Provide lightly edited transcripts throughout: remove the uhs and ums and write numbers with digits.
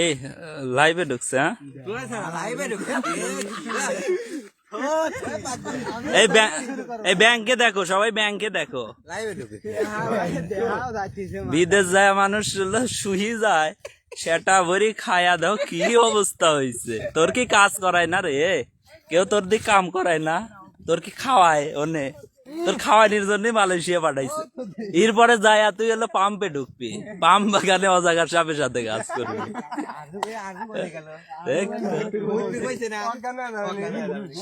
এই লাইভে ঢুকছে, হ্যাঁ এই ব্যাংকে দেখো, সবাই ব্যাংকে দেখো। বিদেশ যায় মানুষ শুই যায়, সেটা ভরি খায়া দাও, কি অবস্থা হয়েছে। তোর কি কাজ করায় না রে, কেউ তোর দিক কাম করায় না, তোর কি খাওয়ায় ওনে, তোর খাওয়ানির জন্য মালয়েশিয়া পাঠাইছে। এরপরে যায় তুই হলো পাম্পে ঢুকবি, পাম্প বাগানে অজাগার সাপের সাথে কাজ করবি।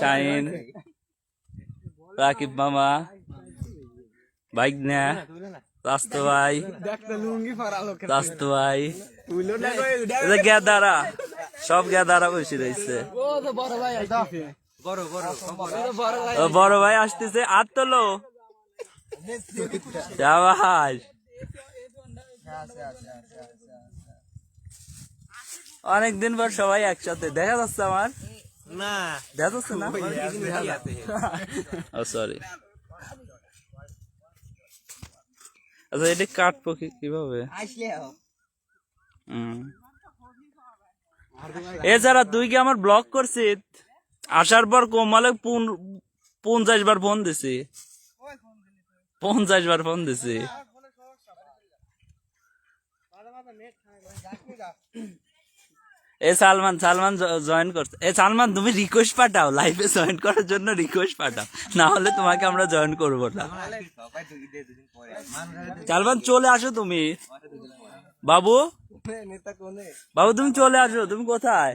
শাহিন, রাকিব মামা, ভাইগনা, রাস্তো ভাই, রাস্তো ভাই, গেদারা, সব গেদারা বসে রয়েছে। বড় ভাই আসতেছে, আর তোলো অনেকদিন পর সবাই একসাথে দেখা যাচ্ছে। আমার না দেখা যাচ্ছে না, সরি। আচ্ছা এটা কাটবো কিভাবে? এছাড়া তুই কি আমার ব্লক করছিস? আসার পর কোমালে 50 বার ফোন দিছি, 50 বার ফোন দিছি। এ সালমান জয়েন করছে। এ সালমান তুমি রিকোয়েস্ট পাঠাও, লাইভে জয়েন করার জন্য রিকোয়েস্ট পাঠাও, না হলে তোমাকে আমরা জয়েন করবো না। সালমান চলে আসো তুমি। বাবু বাবু তুমি চলে আসো, তুমি কোথায়?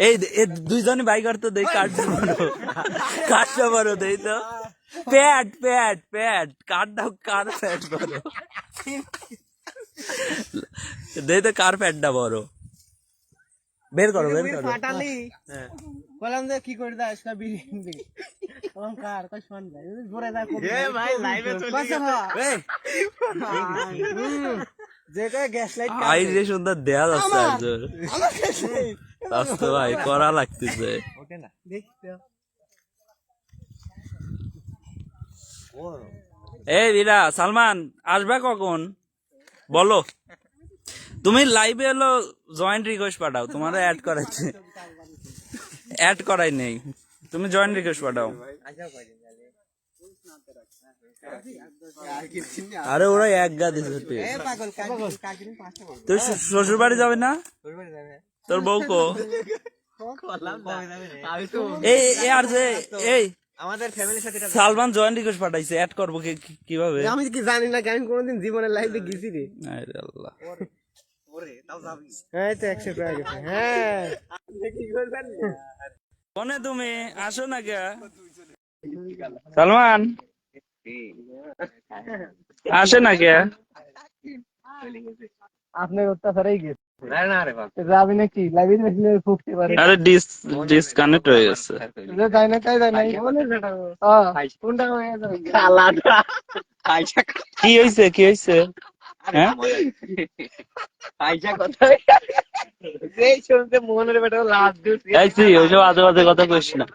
এই দুইজনে বাইক করতো, দেই কাটটা বড়, দেই তো প্যাট প্যাট প্যাট কাটটাও, কার প্যাট বড়, দেই তো কার প্যাটটা বড়, বের করো বের করো। বললাম যে কি করে দাও আজকে বিরিয়ানি, বললাম কার কই শুন ভাই ঘুরে যা কই, এ ভাই লাইভে চলে গেছে, যে কয় গ্যাস লাইট আই রে সুন্দর দেয়া যাচ্ছে আজর, রাস্তা ভাই করা লাগতেছে। ওঠে না দেখতে। এই বিরা সালমান আসবে কখন বলো? তুমি লাইভে এলো জয়েন্ট রিকোয়েস্ট পাঠাও, তোমার অ্যাড করাইছে, অ্যাড করাই নেই, তুমি জয়েন্ট রিকোয়েস্ট পাঠাও। আরে ওরা এক গা দিছে। তুই শ্বশুর বাড়ি যাবে না? তোর বউ কো? এই আর যে এই আমাদের ফ্যামিলির সাথে সালমান জয়েন্ট রিকোয়েস্ট পাঠাইছে, অ্যাড করবো কিভাবে? আমি কি জানি না, আমি কোনোদিন জীবনে লাইভে গেছি রে। আরে আল্লাহ, কোনে তুমি আসো না কে? সালমান আসে না কে? আপনার অত্যাচারেই গেছে। যাবি নাকি লাইভে দেখলে ফুকতে পারে। আরে ডিসকানেক্ট হয়ে গেছে। যাই না তাই যাই না, কোনটা হয়ে যাবে কালাটা। কি হইছে কি হইছে? হ্যাঁ আইসা কথা এই শুনতে মনের বেটা লাভ দিছি। আইছি ওইসব আজে বাজে কথা কইছ না,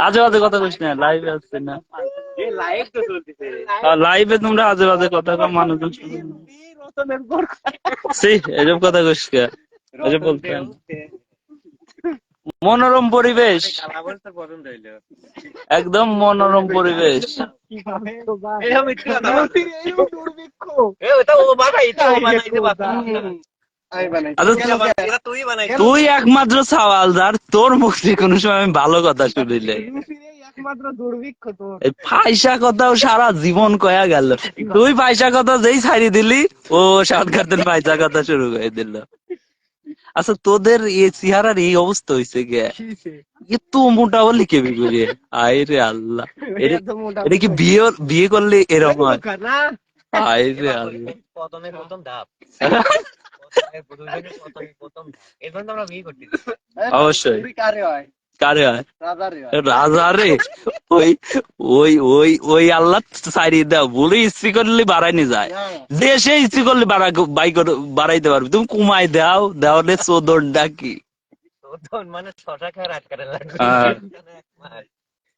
আজে বাজে কথা কইছ না, লাইভে আছে না, এই লাইভ তো চলতেছে। লাইভে তোমরা আজে বাজে কথা কম, মানুষজন শুনে রতনের পর সি এসব কথা কইছ কে? এসব বলতেন মনোরম পরিবেশ, একদম মনোরম পরিবেশ। তুই একমাত্র সওয়াল যার তোর মুখ থেকে কোনো সময় আমি ভালো কথা শুনিলে, ফাইসা কথাও সারা জীবন কয়া গেল। তুই ফাইসা কথা যেই ছাড়ি দিলি, ও সাতগার দিন ফাইসা কথা শুরু করে দিল। আচ্ছা তোদের এই চেহারার এই অবস্থা হয়েছে গে, এত মোটা বলি কে বিগুড়িয়ে? আয় রে আল্লাহ, এটা কি বিয়ে করলে এরকম হয়? আয় রে আল্লাহ, প্রথম ধাপ অবশ্যই। কারে হয় রাজা রে ওই ওই ওই ওই আল্লাহ সাইরি দাও বলে ইস্ত্রি করলে বাড়াইনি যায় যে সে ইস্ত্রি করলে বাড়াইতে পারবে তুমি কমাই দাও দেওয়ালে চোদন ডাকি মানে ছটা খাওয়ার রাত কাটে লাগবে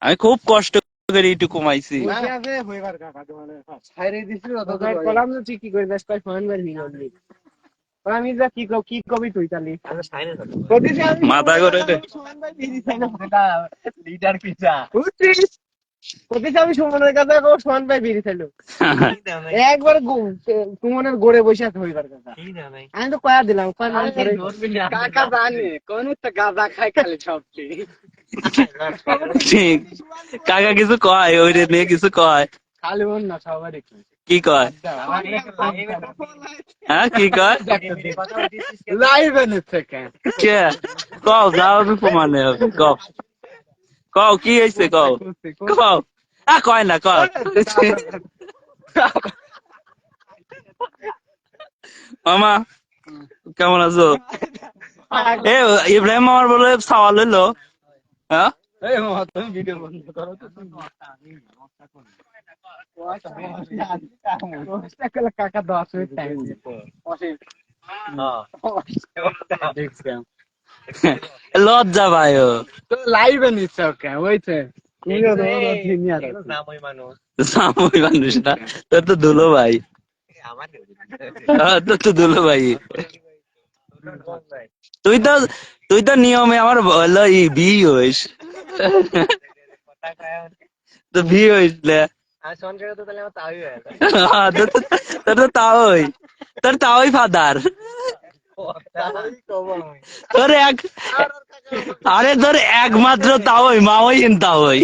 আমি খুব কষ্ট করে একটু কমাইছি আমি যা কি কি কবি তুই তালি মাথা করে লিডার পিছা আমি সুমনের কাছে সমান ভাই বিড়ি খাইলো একবার সুমনের গোড়ে বসে আছে হইবার কথা আমি তো কয়া দিলাম কাকা জানে কোন গাঁজা খাই খালি সব ঠিক কাকা কিছু কয় ওই রে নিয়ে কিছু কয় খালি মন না সবারই কি কয় হ্যাঁ কি কয় লাইভ নিচ্ছে কেন কে কও যাও প্রমাণে কও কও কি হয়েছে কও কও কয় না কও মামা কেমন আছো এ ইব্রাহিম আমার বলে সওয়াল হইলো হ্যাঁ তুমি ভিডিও বন্ধ করো তো কাকা 10 মিনিট টাইম লজ্জা ভাই তো লাইভে নিচ্ছে ওকে ওইছে সাময়িক মানুষ না তোর তো ধুলো ভাই তোর তো ধুলো ভাই তুই তো নিয়মে আমার বললো বি হইস তো ভি হইস তোর তো তাওই তোর তাওই ফাদার তোর এক আরে তোর একমাত্র তাওই মাওই তাওই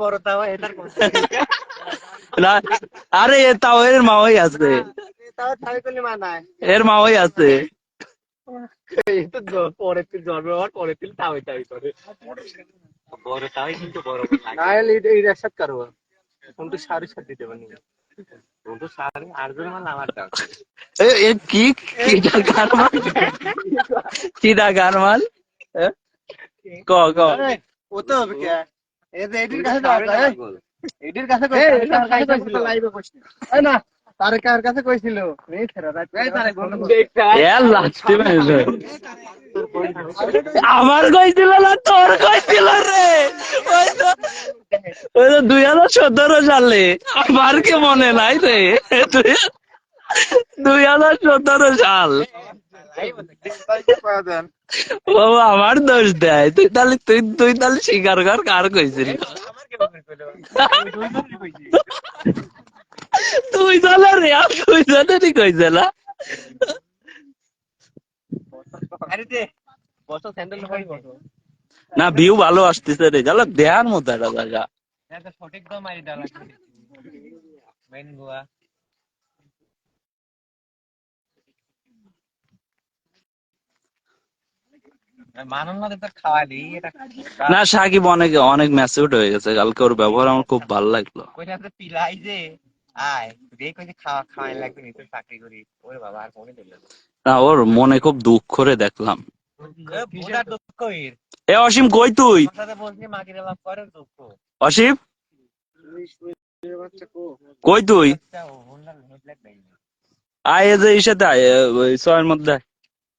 বড় তাওয়া না আরে এ তাওয়ের মাওই আছে এর মাওই আছে পরের দিন জন্ম হওয়ার পরের দিন তাওই তাওই করে বড় তাওই কিন্তু বড় এই একসাথ করবো কিন্তু সাড়ে সাত দিতে পারি কিন্তু সাড়ে 8 মাল আমার দাও কি কিটা গারমাল ক ক ও তো হবে কে এডির কাছে এডির কাছে লাইভে কইছিল না তার কাছে কইছিল আমার কইছিল না তোর কইছিল রে ওই তো 2017 সালে আমার কি মনে নাই রে 2017 সাল বাবা আমার দোষ দেয় তুই তাহলে স্বীকার কর কার কইছিল তুই জানা রে আর তুই জানি কইছিল না ভিউ ভালো আসতেছে রে জালা দেয়ার মতো একটা জায়গা সঠিক তো মারি দেওয়া লাগবে মেন গোয়া না সাকিব অনেক ম্যাচিউরড হয়ে গেছে কালকে ওর ব্যবহার আমার খুব ভালো লাগলো না ওর মনে খুব দুঃখ করে দেখলাম এ অসীম কই তুই অসীম কই তুই আয় যে ইসাতে আয় ছয়ের মধ্যে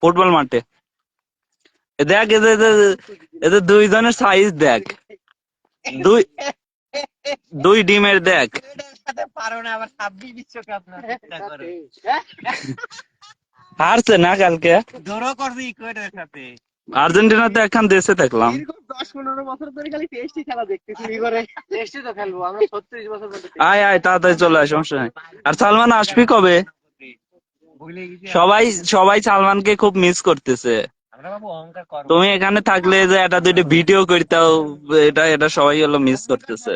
ফুটবল মাঠে দেখ এদের দুইজনের সাইজ দেখ দুই ডিমের দেখ হারছে না কালকে আর্জেন্টিনা তো এখন দেশে দেখলাম 10-15 বছর ধরে খালি টেস্টই খেলা দেখতেছি টেস্টই তো খেলবো আমরা 36 বছর ধরে আয় তাড়াতাড়ি চলে আয় সমস্যা নাই আর সালমান আসবি কবে সবাই সালমানকে খুব মিস করতেছে তুমি এখানে থাকলে যে এটা দুইটা ভিডিও করতাও এটা সবাই হলো মিস করতেছে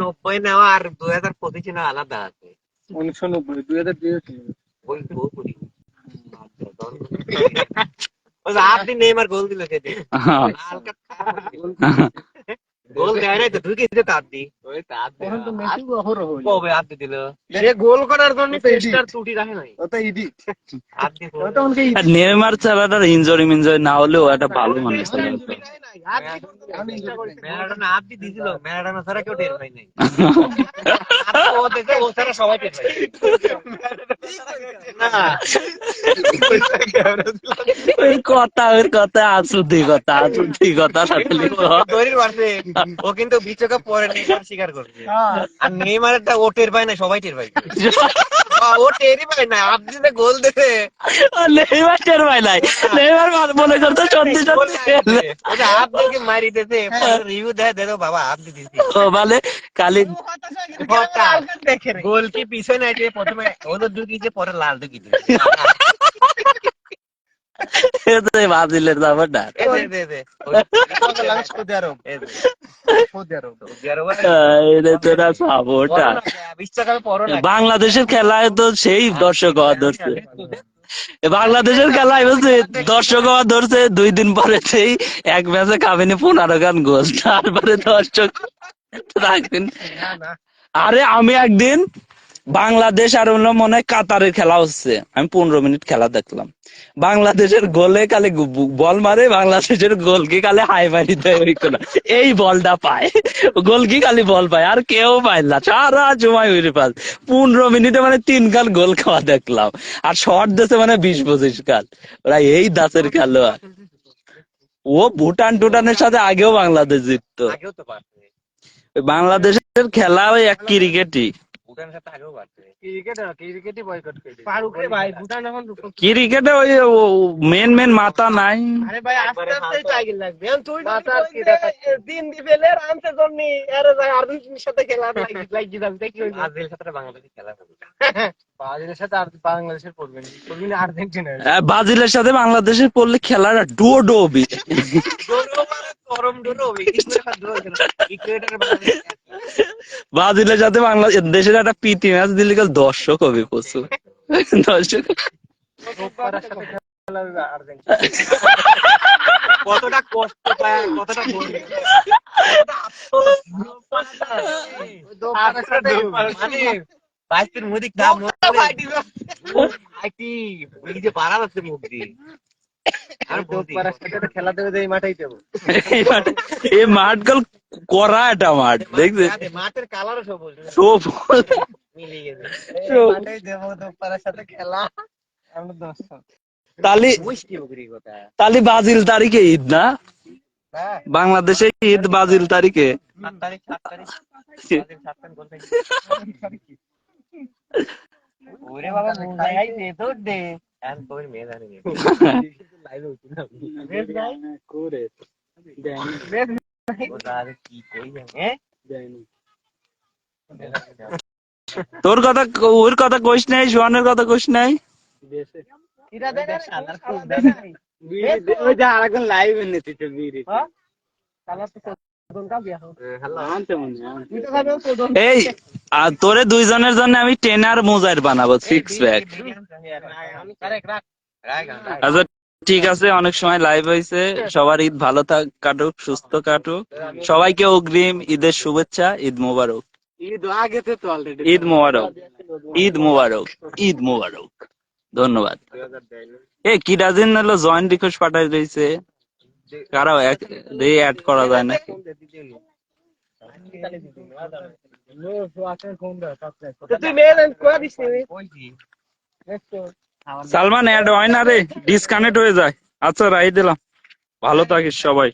নব্বই নেওয়া আর 2025 নেওয়া আলাদা আছে 1990 2002 আপনি নেইমার গোল দিল খেতে গোল দেয় নাই তো ঢুকে দিতে আপনি কবে আপনি দিল সে গোল করার জন্য তো স্টার ত্রুটি রাখে নাই ওটা এডিট আপনি নেইমার ছাড়াটা ইনজুরি মিনজুরি না হলেও একটা ভালো মানুষ ছিল। ম্যারাডোনা আপনি দিছিল ম্যারাডোনা ছাড়া কেউ টের পাই নাই ও দেখে ও ছাড়া সবাই টের পাই না ওর কথা আসুদি কথা তৈরির মারছে ও কিন্তু বিশ্বকাপ পরে নেইমার স্বীকার করছে আর নেইমারটা ও টের পায় না সবাই টের পায় ও টেরই পায় না আপনি যে গোল দিতে নেইমার টের পায় নাই নেইমার মনে করতে সত্যি সত্যি ওটা আপনাকে মারি দিতে রিভিউ দে দাও বাবা আপনি দিছি ও মানে কালি গোল কি পিছনে আছে প্রথমে হলুদ ঢুকিয়েছে পরে লাল ঢুকিয়েছে ব্রাজিলের ব্যাপারটা বাংলাদেশের খেলায় তো সেই দর্শক হওয়া ধরছে বাংলাদেশের খেলায় বলছে দর্শক হওয়া ধরছে 2 দিন পরে সেই এক ম্যাচে কাবিনী 15 গান গোল তারপরে দর্শক রাখবেন। আরে আমি একদিন বাংলাদেশ আর হলো মনে হয় কাতারের খেলা হচ্ছে আমি 15 মিনিট খেলা দেখলাম বাংলাদেশের গোলে খালি বল মারে বাংলাদেশের গোলকি খালি হাই মারি দেয় ওই কোনা এই বলটা পায় গোলকি খালি বল পায় আর কেউ পায় না সারা সময় উড়ে পাস 15 মিনিটে মানে 3 গাল গোল খাওয়া দেখলাম আর শর্ট দিয়েছে মানে 20-25 গাল ওরা এই দাসের খেলোয়াড় ও ভুটান টুটানের সাথে আগেও বাংলাদেশ জিততো বাংলাদেশের খেলা ওই এক ক্রিকেটই ক্রিকেটে ওই মেন মাথা নাই ব্রাজিলের সাথে বাংলাদেশের পড়লে খেলাটা ডোবি ব্রাজিলের সাথে বাংলাদেশের একটা প্রীতি ম্যাচ দিলে দর্শক হবে প্রচুর দর্শক কতটা কষ্ট পায় কতটা বাইকের মধ্যে বাড়া যাচ্ছে মুখ দিয়ে খেলা দেবে এই মাঠেই দেবো এই মাঠ গল করা একটা মাঠ দেখছে মাঠের কালারও সবুজ মিলে গেছে দেবো দোপারার সাথে খেলা তালি ব্রাজিল তারিখে ঈদ না বাংলাদেশে ঈদ ব্রাজিল তারিখে ওরে বাবা তোর দে তোর কথা ওর কথা কইস নাই সোহানের কথা কইস নাই এই তোরে 2 জনের জন্য আমি টেনার মোজাইর বানাবো 6 প্যাক আচ্ছা ঠিক আছে অনেক সময় লাইভ হয়েছে সবার ঈদ ভালো কাটুক সুস্থ কাটুক সবাইকে অগ্রিম ঈদের শুভেচ্ছা ঈদ মোবারক ঈদ মোবারক ঈদ মোবারক ঈদ মোবারক ধন্যবাদ কি ডাজিন হলো জয়েন্ট রিকোয়েস্ট পাঠাই রয়েছে কারাও অ্যাড করা যায় নাকি সালমান অ্যাড হয় না রে ডিসকানেক্ট হয়ে যায় আচ্ছা রাই দিলাম ভালো থাকিস সবাই